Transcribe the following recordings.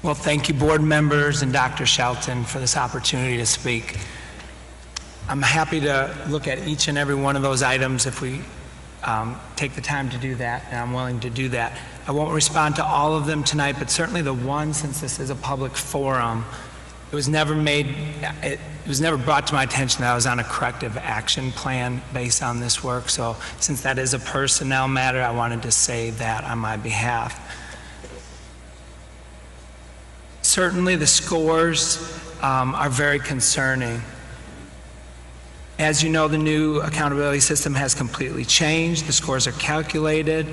Well, thank you, board members and Dr. Shelton, for this opportunity to speak. I'm happy to look at each and every one of those items if we take the time to do that, and I'm willing to do that. I won't respond to all of them tonight, but certainly the one, since this is a public forum, it was never brought to my attention that I was on a corrective action plan based on this work. So since that is a personnel matter, I wanted to say that on my behalf. Certainly the scores are very concerning. As you know, the new accountability system has completely changed. The scores are calculated.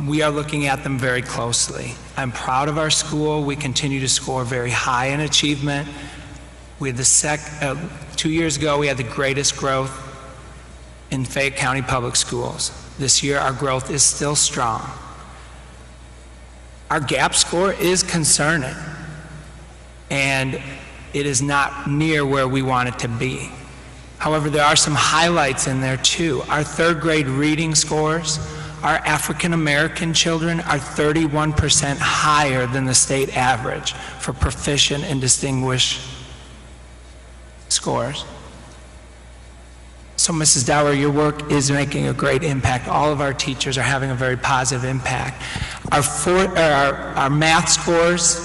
We are looking at them very closely. I'm proud of our school. We continue to score very high in achievement. We had 2 years ago, we had the greatest growth in Fayette County Public Schools. This year, our growth is still strong. Our gap score is concerning, and it is not near where we want it to be. However, there are some highlights in there too. Our third grade reading scores, our African American children are 31% higher than the state average for proficient and distinguished scores. So Mrs. Dower, your work is making a great impact. All of our teachers are having a very positive impact. Our math scores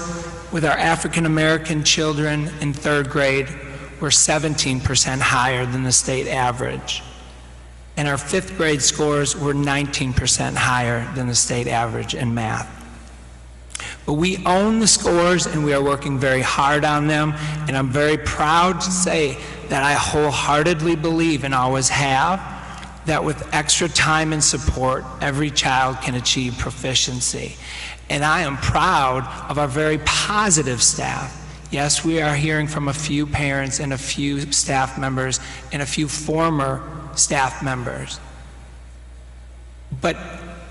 with our African American children in third grade were 17% higher than the state average. And our fifth grade scores were 19% higher than the state average in math. But we own the scores and we are working very hard on them, and I'm very proud to say that I wholeheartedly believe and always have that with extra time and support, every child can achieve proficiency. And I am proud of our very positive staff. Yes, we are hearing from a few parents and a few staff members and a few former staff members. But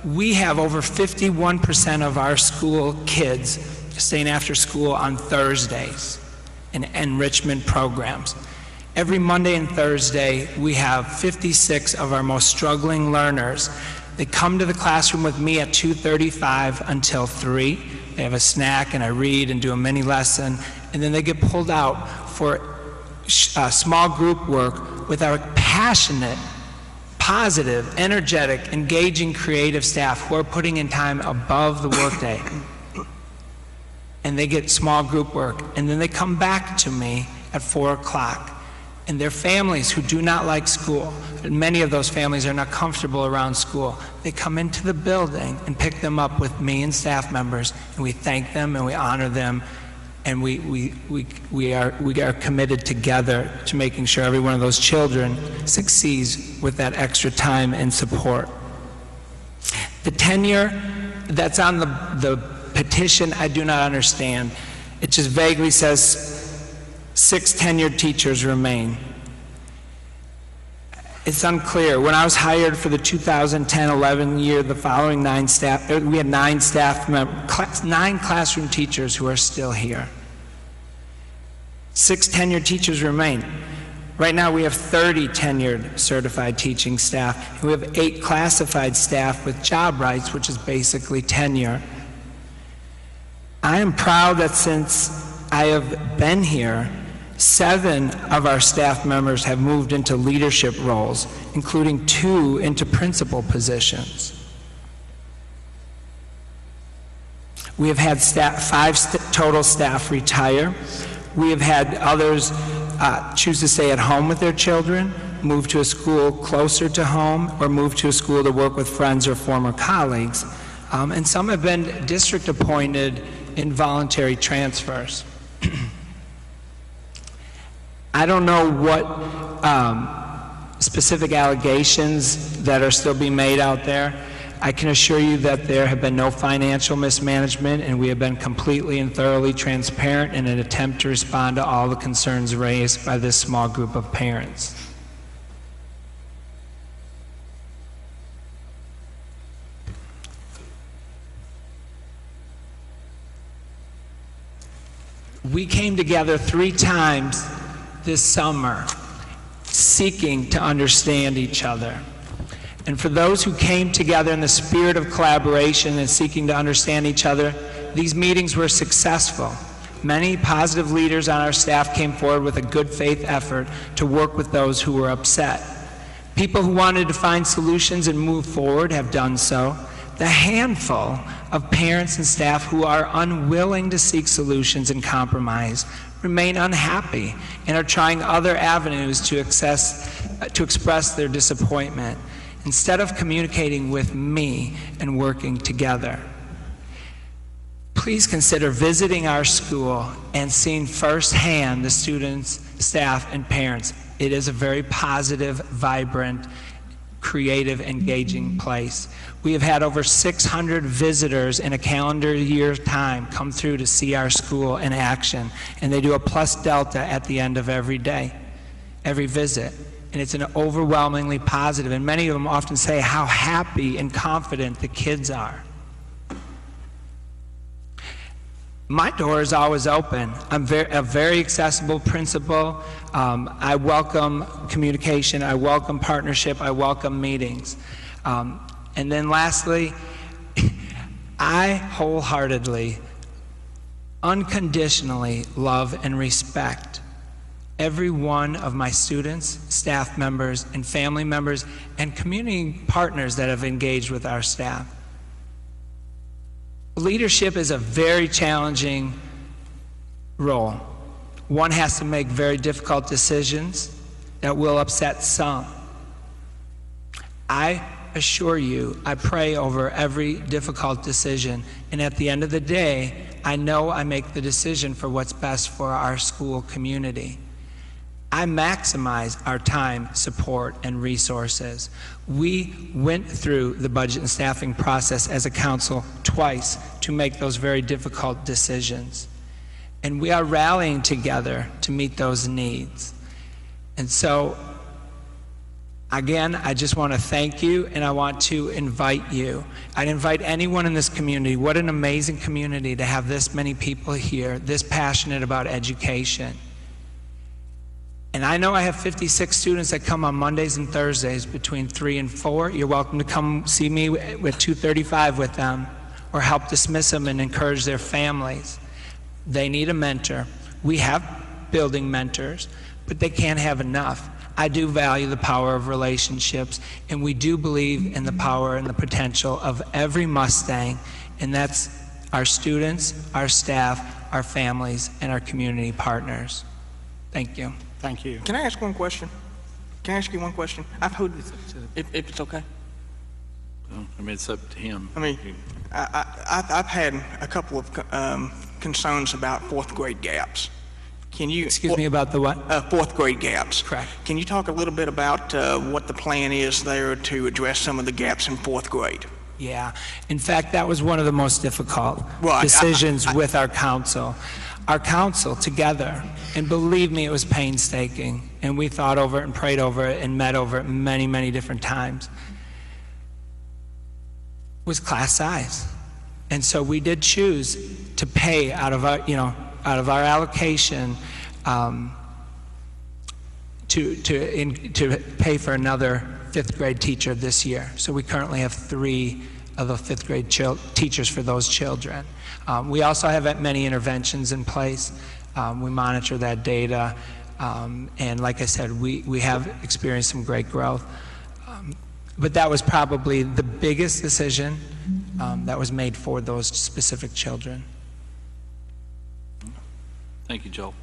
we have over 51% of our school kids staying after school on Thursdays in enrichment programs. Every Monday and Thursday, we have 56 of our most struggling learners. They come to the classroom with me at 2:35 until 3. They have a snack and I read and do a mini lesson, and then they get pulled out for small group work with our passionate, positive, energetic, engaging, creative staff who are putting in time above the workday. And they get small group work, and then they come back to me at 4 o'clock. And their families who do not like school, and many of those families are not comfortable around school, they come into the building and pick them up with me and staff members, and we thank them and we honor them, and we are committed together to making sure every one of those children succeeds with that extra time and support. The tenure that's on the petition, I do not understand. It just vaguely says 6 tenured teachers remain. It's unclear. When I was hired for the 2010-11 year, the following 9 staff, we had 9 classroom teachers who are still here. 6 tenured teachers remain. Right now we have 30 tenured certified teaching staff, and we have 8 classified staff with job rights, which is basically tenure. I am proud that since I have been here, 7 of our staff members have moved into leadership roles, including 2 into principal positions. We have had 5 total staff retire. We have had others choose to stay at home with their children, move to a school closer to home, or move to a school to work with friends or former colleagues. And some have been district appointed in voluntary transfers. I don't know what specific allegations that are still being made out there. I can assure you that there have been no financial mismanagement, and we have been completely and thoroughly transparent in an attempt to respond to all the concerns raised by this small group of parents. We came together 3 times this summer seeking to understand each other. And for those who came together in the spirit of collaboration and seeking to understand each other, these meetings were successful. Many positive leaders on our staff came forward with a good faith effort to work with those who were upset. People who wanted to find solutions and move forward have done so. The handful of parents and staff who are unwilling to seek solutions and compromise remain unhappy and are trying other avenues to express their disappointment instead of communicating with me and working together. Please consider visiting our school and seeing firsthand the students, staff, and parents. It is a very positive, vibrant, creative, engaging place. We have had over 600 visitors in a calendar year's time come through to see our school in action, and they do a plus delta at the end of every day, every visit. And it's an overwhelmingly positive, and many of them often say how happy and confident the kids are. My door is always open. I'm a very accessible principal. I welcome communication, I welcome partnership, I welcome meetings. And then lastly, I wholeheartedly, unconditionally love and respect every one of my students, staff members, and family members, and community partners that have engaged with our staff. Leadership is a very challenging role. One has to make very difficult decisions that will upset some. I assure you, I pray over every difficult decision, and at the end of the day, I know I make the decision for what's best for our school community. I maximize our time, support, and resources. We went through the budget and staffing process as a council twice to make those very difficult decisions. And we are rallying together to meet those needs. And so, again, I just want to thank you, and I want to invite you. I'd invite anyone in this community. What an amazing community to have this many people here, this passionate about education. And I know I have 56 students that come on Mondays and Thursdays between 3 and 4. You're welcome to come see me with 2:35 with them, or help dismiss them and encourage their families. They need a mentor. We have building mentors, but they can't have enough. I do value the power of relationships, and we do believe in the power and the potential of every Mustang, and that's our students, our staff, our families, and our community partners. Thank you. Thank you. Can I ask one question? Can I ask you one question? I've heard, if it's okay. Well, I mean, it's up to him. I mean, I've had a couple of concerns about fourth grade gaps. Can you? Excuse me, about the what? Fourth grade gaps. Correct. Can you talk a little bit about what the plan is there to address some of the gaps in fourth grade? Yeah. In fact, that was one of the most difficult Well, decisions with our council. Our council together, and believe me, it was painstaking, and we thought over it and prayed over it and met over it many, many different times, was class size. And so we did choose to pay out of our, out of our allocation to pay for another fifth grade teacher this year. So we currently have 3 of the fifth grade teachers for those children. We also have many interventions in place. We monitor that data, and like I said, we have experienced some great growth. But that was probably the biggest decision that was made for those specific children. Thank you, Joel.